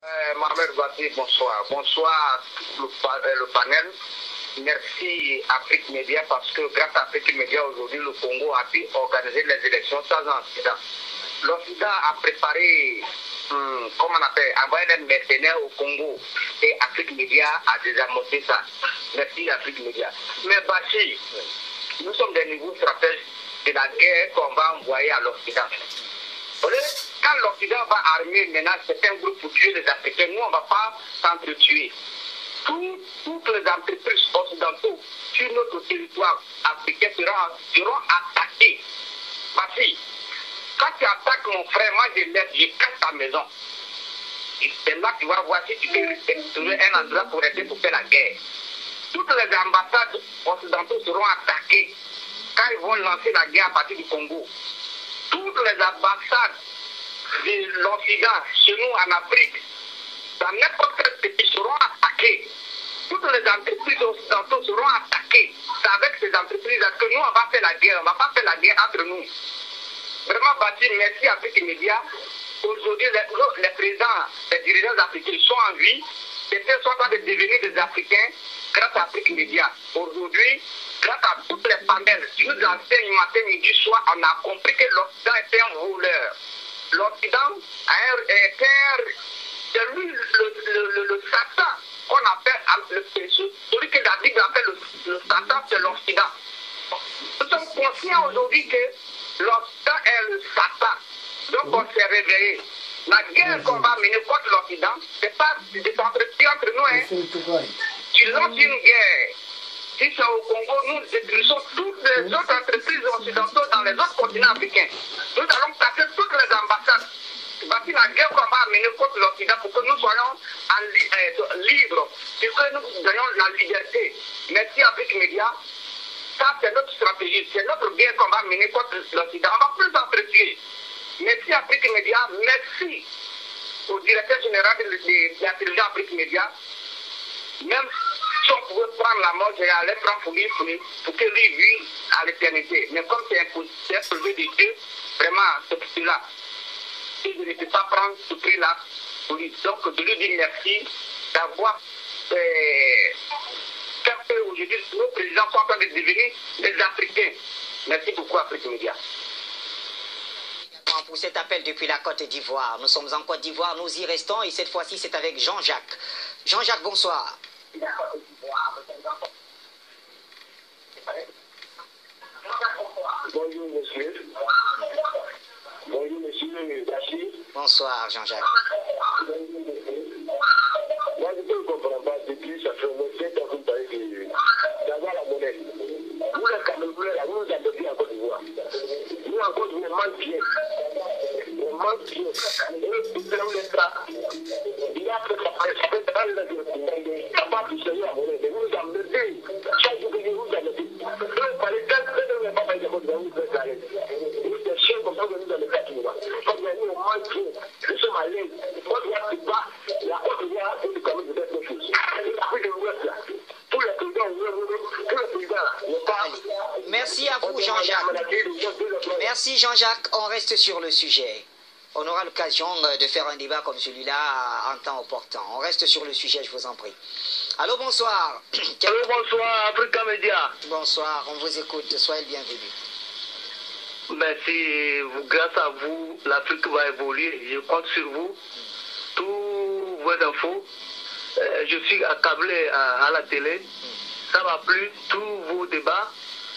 Mohamed Bati, bonsoir. Bonsoir le panel. Merci Afrique Média parce que grâce à Afrique Média aujourd'hui le Congo a pu organiser les élections sans incident. L'Occident a préparé, comment on appelle, envoyé des mercenaires au Congo et Afrique Média a désamorcé ça. Merci Afrique Média. Mais Bachir, nous sommes des nouveaux stratèges de la guerre qu'on va envoyer à l'Occident. Quand l'Occident va armer maintenant certains groupes pour tuer les Africains, nous on ne va pas s'entretuer. Toutes les entreprises occidentaux sur notre territoire africain seront attaquées. Voici, quand tu attaques mon frère, moi je laisse, je casse ta maison. C'est là que tu vas voir si tu peux trouver un endroit pour aider pour faire la guerre. Toutes les ambassades occidentaux seront attaquées quand ils vont lancer la guerre à partir du Congo. Toutes les ambassades de l'Occident, chez nous en Afrique, dans n'importe quel pays, seront attaquées. Toutes les entreprises occidentaux seront attaquées. C'est avec ces entreprises que nous, on va faire la guerre. On ne va pas faire la guerre entre nous. Vraiment, Bati, merci Afrique Média. Aujourd'hui, les présidents, les dirigeants africains sont en vie. Certains sont en train de devenir des Africains grâce à Afrique Média. Aujourd'hui, grâce à toutes les panels qui nous enseignent matin, midi, soir, on a compris que l'Occident est un voleur. L'Occident c'est lui le Satan qu'on appelle celui que la Bible appelle le Satan, c'est l'Occident. Nous sommes conscients aujourd'hui que l'Occident est le Satan. Donc on s'est réveillé. La guerre qu'on va mener contre l'Occident, c'est pas des entreprises entre nous. Hein. Tu lances une guerre. Si c'est au Congo, nous détruisons toutes les autres entreprises occidentales dans les autres continents africains. Nous allons taper toutes les ambassades. C'est la guerre qu'on va mener contre l'Occident pour que nous soyons libres, pour que nous ayons la liberté. Merci Afrique Média. Ça, c'est notre stratégie. C'est notre guerre qu'on va mener contre l'Occident. On va plus s'entretuer. Merci Afrique Média. Merci au directeur général de la télévision Afrique Média. Même si on pouvait prendre la mort, j'allais prendre pour que lui vive à l'éternité. Mais comme c'est un projet de Dieu, vraiment, c'est pour cela. Si je ne peux pas prendre ce prix-là, donc de lui dire merci d'avoir fait qu'aujourd'hui nos présidents sont en train de devenir des Africains. Merci beaucoup, Afrique Média. Pour cet appel depuis la Côte d'Ivoire. Nous sommes en Côte d'Ivoire, nous y restons et cette fois-ci c'est avec Jean-Jacques. Jean-Jacques, bonsoir. Bonjour monsieur. Bonjour monsieur Bachir. Bonsoir Jean-Jacques. Moi je ne comprends pas depuis ça fait au moins 7 ans que vous parlez d'avoir la monnaie. Vous les Camerounais là, vous nous avez dit en Côte d'Ivoire. Nous en Côte d'Ivoire, on manque bien. On manque bien. Et puis là où les cas, il y a que ça fait capable de payer la monnaie. Mais vous nous avez dit, chaque jour que vous nous avez dit. Donc par exemple, quand on n'a pas payé la monnaie, vous faites la lettre. Des chiens comme ça, vous nous avez fait tout. Comme nous, on manque bien. Nous sommes à l'aise. Côte d'Ivoire, c'est pas. La Côte d'Ivoire, c'est quand même de faire quelque chose. L'Afrique de l'Ouest, là. Tous les présidents, tous les présidents, là. Merci à vous Jean-Jacques. Merci Jean-Jacques, on reste sur le sujet. On aura l'occasion de faire un débat comme celui-là en temps opportun. On reste sur le sujet, je vous en prie. Allô, bonsoir. Allô, bonsoir, Africa Média. Bonsoir, on vous écoute, soyez le bienvenu. Merci, grâce à vous, l'Afrique va évoluer. Je compte sur vous. Tous vos infos, je suis accablé à la télé. Ça m'a plu, tous vos débats.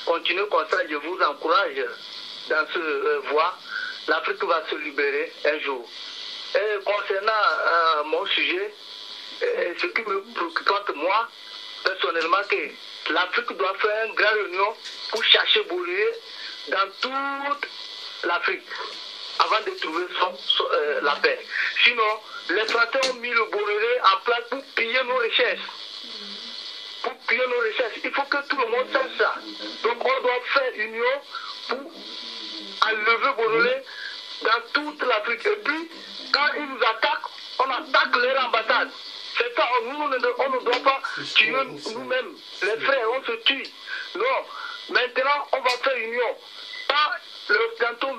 Continuez comme ça, je vous encourage dans ce voie. L'Afrique va se libérer un jour. Et concernant mon sujet, ce qui me préoccupe moi, personnellement, que l'Afrique doit faire une grande réunion pour chercher Bolloré dans toute l'Afrique avant de trouver la paix. Sinon, les Français ont mis le Bolloré en place pour piller nos richesses. Pour piller nos richesses, il faut que tout le monde sache ça. Donc on doit faire union pour enlever Bolloré dans toute l'Afrique. Et puis, quand ils nous attaquent, on attaque leur ambassade. C'est ça, on ne doit pas tuer nous-mêmes. Les frères, on se tue. Non, maintenant, on va faire union. Pas l'Occidental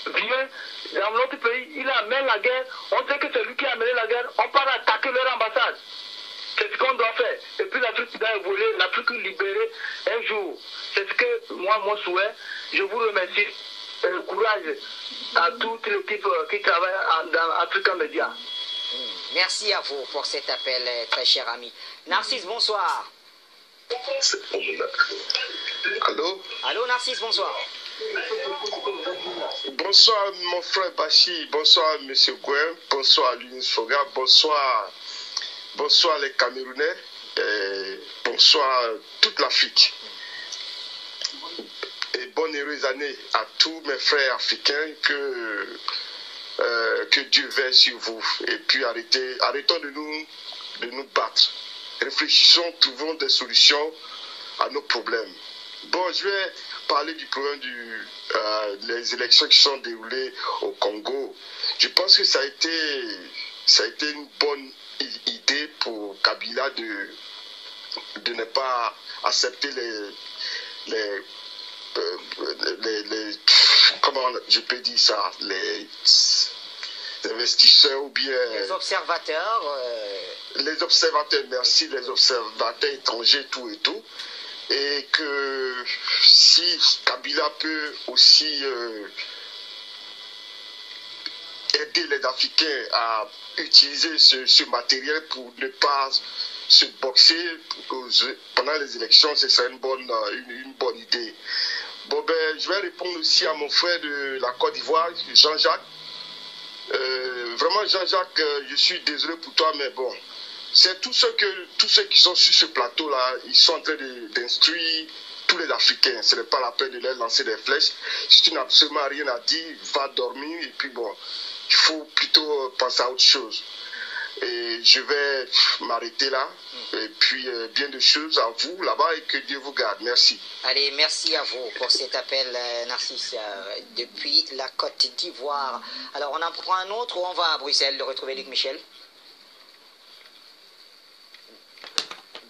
vient dans notre pays, il amène la guerre, on sait que c'est lui qui a amené la guerre, on part attaquer leur ambassade. C'est ce qu'on doit faire. Et puis l'Afrique doit évoluer, l'Afrique libérée un jour. C'est ce que moi, mon souhait. Je vous remercie. Courage à toute l'équipe qui travaille dans Africa Media. Merci à vous pour cet appel, très cher ami. Narcisse, bonsoir. Allô? Allô, Narcisse, bonsoir. Bonsoir, mon frère Bachi. Bonsoir, M. Gouin. Bonsoir, Lunis Foga. Bonsoir. Bonsoir, les Camerounais. Bonsoir, toute l'Afrique. Et bonne heureuse année à tous mes frères africains. Que Dieu veille sur vous. Et puis arrêtons de nous battre. Réfléchissons, trouvons des solutions à nos problèmes. Bon, je vais parler du problème des élections qui sont déroulées au Congo. Je pense que ça a été une bonne idée pour Kabila de ne pas accepter les comment je peux dire ça, les investisseurs ou bien les observateurs. Les observateurs, merci, les observateurs étrangers, tout et tout. Et que si Kabila peut aussi aider les Africains à utiliser ce matériel pour ne pas se boxer pendant les élections, ce serait une bonne idée. Bon, ben, je vais répondre aussi à mon frère de la Côte d'Ivoire, Jean-Jacques. Vraiment, Jean-Jacques, je suis désolé pour toi, mais bon, c'est tous ceux qui sont sur ce plateau-là, ils sont en train d'instruire tous les Africains. Ce n'est pas la peine de leur lancer des flèches. Si tu n'as absolument rien à dire, va dormir et puis bon, il faut plutôt penser à autre chose. Et je vais m'arrêter là. Et puis, bien de choses à vous là-bas et que Dieu vous garde. Merci. Allez, merci à vous pour cet appel, Narcisse, depuis la Côte d'Ivoire. Alors, on en prend un autre ou on va à Bruxelles de retrouver Luc Michel?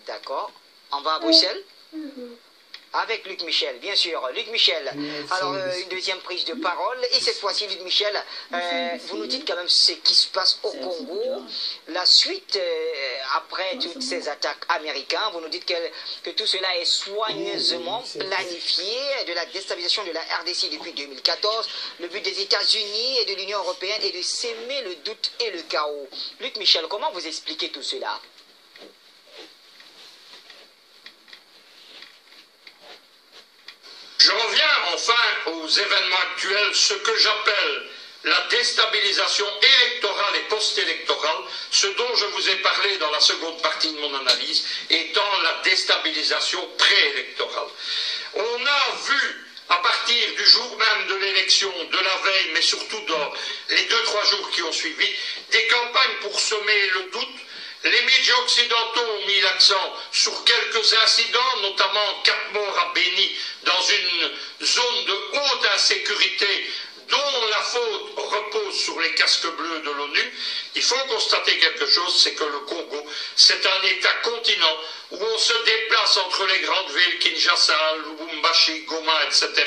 D'accord. On va à Bruxelles? Avec Luc Michel, bien sûr. Luc Michel, alors une deuxième prise de parole. Et cette fois-ci, Luc Michel, vous nous dites quand même ce qui se passe au Congo. La suite, après toutes ces attaques américaines, vous nous dites que tout cela est soigneusement planifié, de la déstabilisation de la RDC depuis 2014. Le but des États-Unis et de l'Union européenne est de s'aimer le doute et le chaos. Luc Michel, comment vous expliquez tout cela? Je reviens enfin aux événements actuels, ce que j'appelle la déstabilisation électorale et post-électorale, ce dont je vous ai parlé dans la seconde partie de mon analyse, étant la déstabilisation préélectorale. On a vu, à partir du jour même de l'élection, de la veille, mais surtout dans les 2-3 jours qui ont suivi, des campagnes pour semer le doute. Les médias occidentaux ont mis l'accent sur quelques incidents, notamment 4 morts à Béni, dans une zone de haute insécurité dont la faute repose sur les casques bleus de l'ONU. Il faut constater quelque chose, c'est que le Congo, c'est un État-continent où on se déplace entre les grandes villes, Kinshasa, Lubumbashi, Goma, etc.,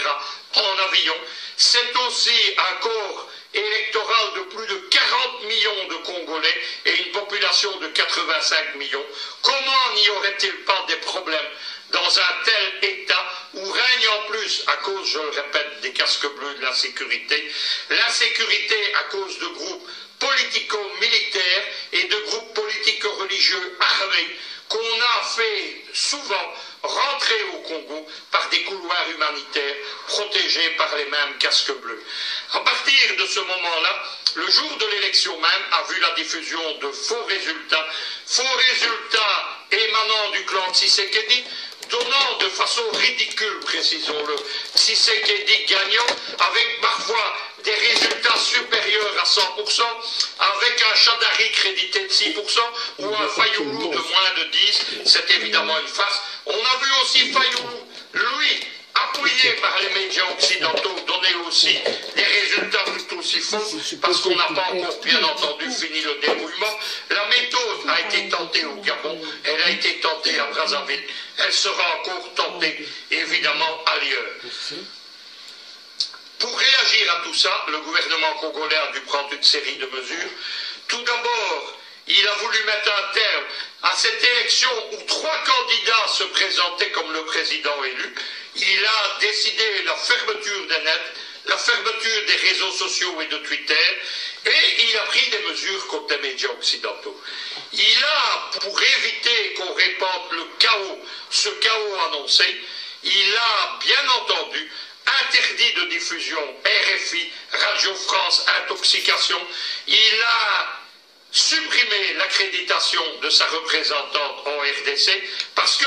en avion. C'est aussi un corps électoral de plus de 40 millions de Congolais et une population de 85 millions. Comment n'y aurait-il pas des problèmes dans un tel État où règne en plus, à cause, je le répète, des casques bleus de l'insécurité à cause de groupes politico-militaires et de groupes politico-religieux armés qu'on a fait souvent rentrer au Congo par des couloirs humanitaires protégés par les mêmes casques bleus. À partir de ce moment-là, le jour de l'élection même a vu la diffusion de faux résultats émanant du clan Tshisekedi, donnant de façon ridicule, précisons-le, Tshisekedi gagnant, avec parfois des résultats supérieurs à 100%, avec un Chadari crédité de 6% ou un Fayoulou de moins de 10%, c'est évidemment une farce. On a vu aussi Fayoulou, lui, appuyé par les médias occidentaux, donner aussi des résultats tout aussi faux, parce qu'on n'a pas encore, bien entendu, fini le déroulement. La méthode a été tentée au Gabon, elle a été tentée à Brazzaville, elle sera encore tentée, évidemment, ailleurs. Pour réagir à tout ça, le gouvernement congolais a dû prendre une série de mesures. Tout d'abord, il a voulu mettre un terme à cette élection où 3 candidats se présentaient comme le président élu. Il a décidé la fermeture des nets, la fermeture des réseaux sociaux et de Twitter, et il a pris des mesures contre les médias occidentaux. Il a, pour éviter qu'on répande le chaos, ce chaos annoncé, il a bien entendu interdit de diffusion RFI, Radio France, Intoxication. Il a supprimé l'accréditation de sa représentante en RDC parce que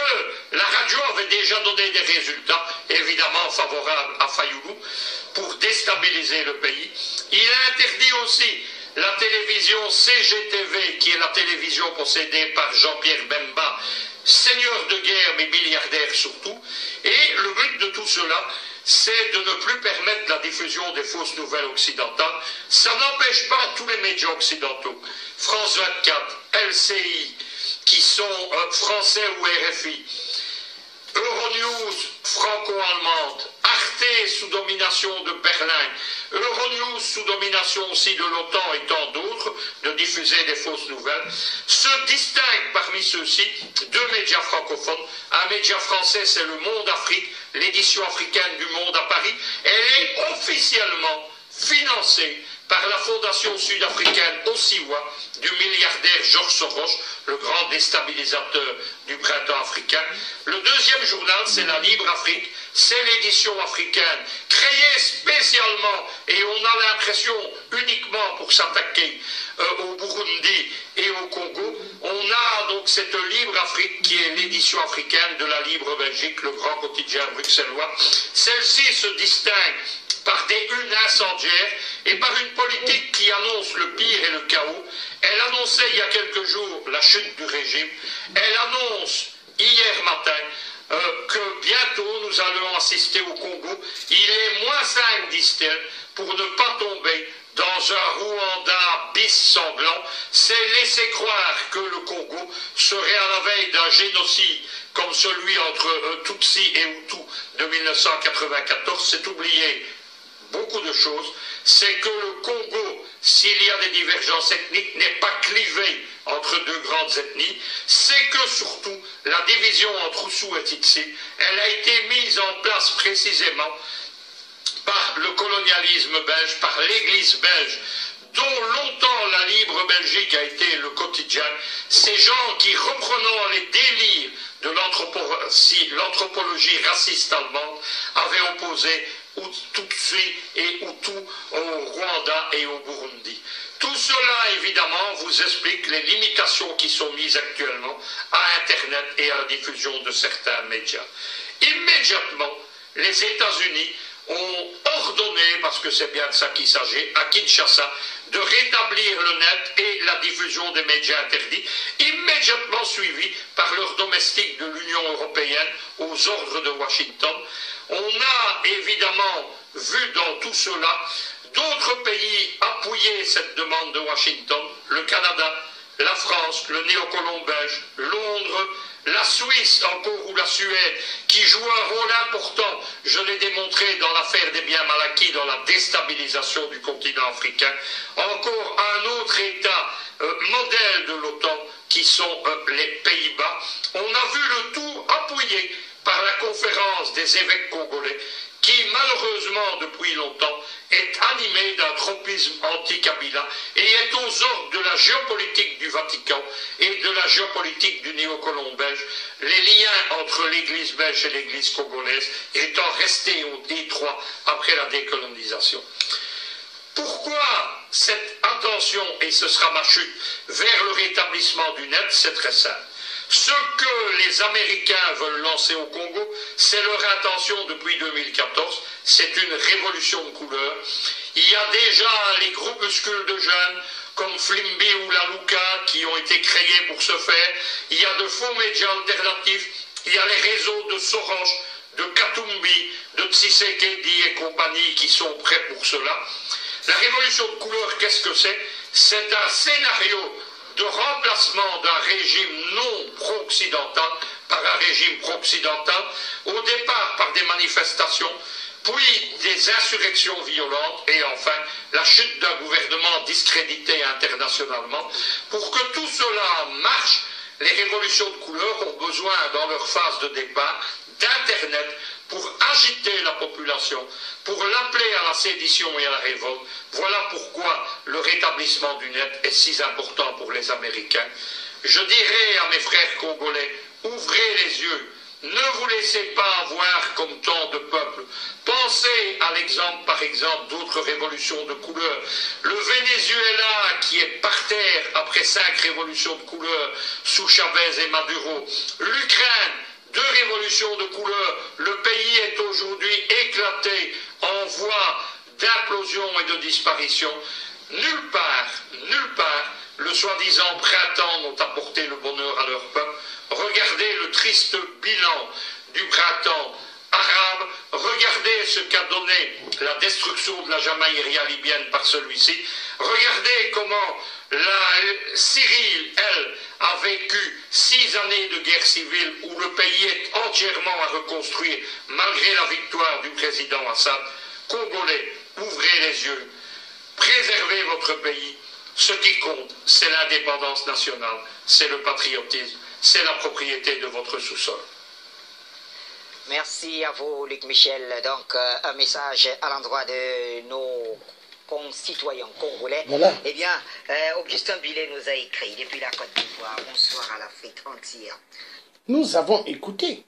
la radio avait déjà donné des résultats évidemment favorables à Fayoulou pour déstabiliser le pays. Il a interdit aussi la télévision CGTV, qui est la télévision possédée par Jean-Pierre Bemba, seigneur de guerre mais milliardaire surtout. Et le but de tout cela, c'est de ne plus permettre la diffusion des fausses nouvelles occidentales. Ça n'empêche pas tous les médias occidentaux, France 24, LCI, qui sont français ou RFI, Euronews franco-allemande, Arte sous domination de Berlin, Euronews sous domination aussi de l'OTAN et tant d'autres, de diffuser des fausses nouvelles, se distinguent parmi ceux-ci 2 médias francophones. Un média français, c'est Le Monde Afrique, l'édition africaine du Monde à Paris. Elle est officiellement financée par la fondation sud-africaine Osiwa du milliardaire Georges Soros, le grand déstabilisateur du printemps africain. Le deuxième journal, c'est La Libre Afrique, c'est l'édition africaine, créée spécialement, et on a l'impression uniquement pour s'attaquer au Burundi et au Congo. On a donc cette Libre Afrique qui est l'édition africaine de La Libre Belgique, le grand quotidien bruxellois. Celle-ci se distingue par des unes incendiaires et par une politique qui annonce le pire et le chaos. Elle annonçait il y a quelques jours la chute du régime. Elle annonce hier matin que bientôt nous allons assister au Congo. Il est -5, disent-elles, pour ne pas tomber dans un Rwanda bis sanglant. C'est laisser croire que le Congo serait à la veille d'un génocide comme celui entre Tutsi et Hutu de 1994. C'est oublier beaucoup de choses. C'est que le Congo, s'il y a des divergences ethniques, n'est pas clivé entre 2 grandes ethnies. C'est que surtout la division entre Hutu et Tutsi, elle a été mise en place précisément par le colonialisme belge, par l'Église belge, dont longtemps la Libre Belgique a été le quotidien. Ces gens qui, reprenant les délires de l'anthropologie raciste allemande, avaient opposé Tutsi et Hutu au Rwanda et au Burundi. Tout cela, évidemment, vous explique les limitations qui sont mises actuellement à Internet et à la diffusion de certains médias. Immédiatement, les États-Unis ont ordonné, parce que c'est bien de ça qu'il s'agit, à Kinshasa, de rétablir le net et la diffusion des médias interdits, immédiatement suivis par leurs domestiques de l'Union européenne aux ordres de Washington. On a évidemment vu dans tout cela d'autres pays appuyer cette demande de Washington, le Canada, la France, le néocolon belge, Londres, la Suisse encore ou la Suède, qui joue un rôle important, je l'ai démontré dans l'affaire des biens mal acquis, dans la déstabilisation du continent africain, encore un autre État modèle de l'OTAN, qui sont les Pays-Bas. On a vu le tout appuyé par la conférence des évêques congolais, qui malheureusement depuis longtemps est animé d'un tropisme anti-Kabila et est aux ordres de la géopolitique du Vatican et de la géopolitique du néocolon belge, les liens entre l'église belge et l'église congolaise étant restés étroits après la décolonisation. Pourquoi cette attention, et ce sera ma chute, vers le rétablissement du net? C'est très simple. Ce que les Américains veulent lancer au Congo, c'est leur intention depuis 2014. C'est une révolution de couleur. Il y a déjà les groupuscules de jeunes comme Flimbi ou la Luka qui ont été créés pour ce faire. Il y a de faux médias alternatifs. Il y a les réseaux de Soros, de Katumbi, de Tshisekedi et compagnie qui sont prêts pour cela. La révolution de couleur, qu'est-ce que c'est? C'est un scénario de remplacement d'un régime non pro-occidental par un régime pro-occidental, au départ par des manifestations puis des insurrections violentes et enfin la chute d'un gouvernement discrédité internationalement. Pour que tout cela marche, les révolutions de couleur ont besoin, dans leur phase de départ, d'Internet pour agiter la population, pour l'appeler à la sédition et à la révolte. Voilà pourquoi le rétablissement du net est si important pour les Américains. Je dirais à mes frères congolais, ouvrez les yeux, ne vous laissez pas avoir comme tant de peuples. Pensez à l'exemple, par exemple, d'autres révolutions de couleur. Le Venezuela qui est par terre après 5 révolutions de couleur sous Chavez et Maduro. L'Ukraine, 2 révolutions de couleur. Le pays est aujourd'hui éclaté en voie d'implosion et de disparition. Nulle part, le soi-disant printemps n'ont apporté le bonheur à leur peuple. Regardez le triste bilan du printemps arabe, regardez ce qu'a donné la destruction de la Jamaïria libyenne par celui-ci, regardez comment la Syrie, elle, a vécu 6 années de guerre civile où le pays est entièrement à reconstruire malgré la victoire du président Assad. Congolais, ouvrez les yeux, préservez votre pays. Ce qui compte, c'est l'indépendance nationale, c'est le patriotisme, c'est la propriété de votre sous-sol. Merci à vous, Luc Michel. Donc, un message à l'endroit de nos concitoyens congolais. Voilà. Eh bien, Augustin Billet nous a écrit depuis la Côte d'Ivoire. Bonsoir à l'Afrique entière. Nous avons écouté.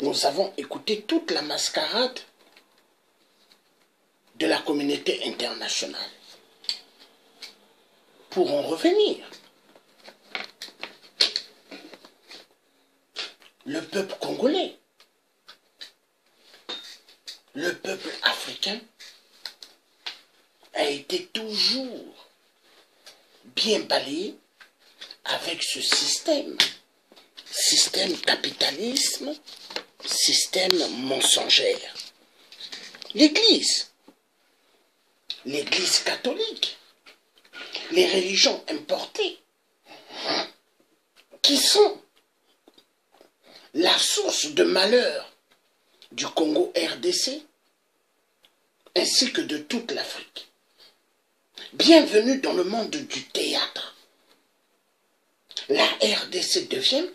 Nous avons écouté toute la mascarade de la communauté internationale. Pour en revenir, le peuple congolais, le peuple africain a été toujours bien balayé avec ce système capitalisme, système mensongère. L'Église catholique, les religions importées, qui sont la source de malheur du Congo RDC, ainsi que de toute l'Afrique. Bienvenue dans le monde du théâtre. La RDC devient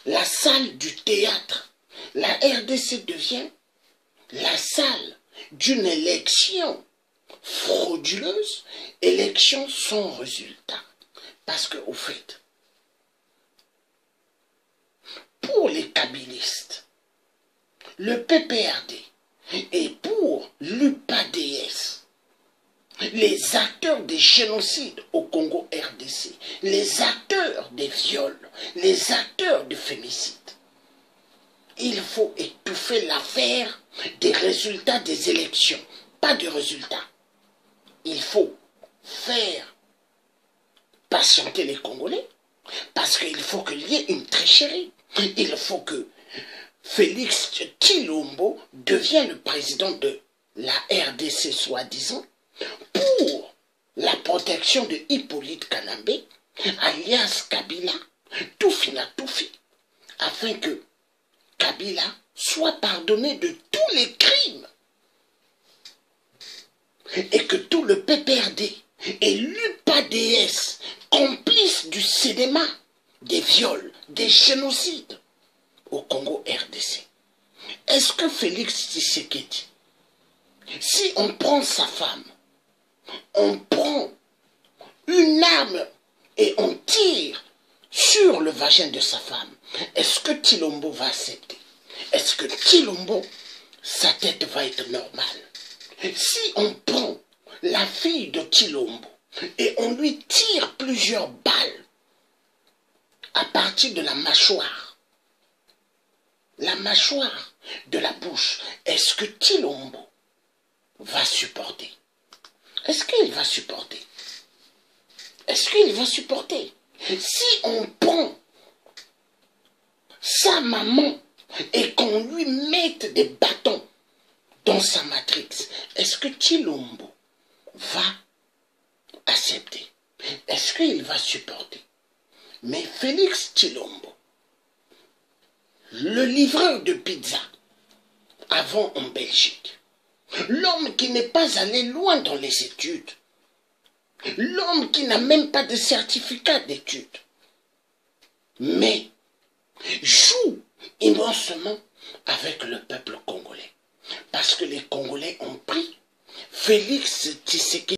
la salle du théâtre. La RDC devient la salle d'une élection frauduleuse, élection sans résultat. Parce que, au fait, pour les kabylistes, le PPRD et pour l'UPADS, les acteurs des génocides au Congo RDC, les acteurs des viols, les acteurs du fémicide, il faut étouffer l'affaire des résultats des élections, pas de résultats. Il faut faire patienter les Congolais, parce qu'il faut qu'il y ait une tricherie. Il faut que Félix Tshilombo devienne le président de la RDC, soi-disant, pour la protection de Hippolyte Kanambe, alias Kabila, Toufina Toufi, afin que Kabila soit pardonné de tous les crimes et que tout le PPRD et l'UPADS, complices du cinéma, des viols, des génocides au Congo RDC. Est-ce que Félix Tshisekedi, si on prend sa femme, on prend une arme et on tire sur le vagin de sa femme, est-ce que Tshilombo va accepter? Est-ce que Tshilombo, sa tête va être normale? Si on prend la fille de Tshilombo et on lui tire plusieurs balles à partir de la mâchoire de la bouche, est-ce que Tshilombo va supporter? Est-ce qu'il va supporter? Est-ce qu'il va supporter? Si on prend sa maman et qu'on lui mette des bâtons dans sa matrix, est-ce que Tshilombo va accepter? Est-ce qu'il va supporter? Mais Félix Tshilombo, le livreur de pizza, avant en Belgique. L'homme qui n'est pas allé loin dans les études. L'homme qui n'a même pas de certificat d'études. Mais joue immensément avec le peuple congolais. Parce que les Congolais ont pris Félix Tshisekedi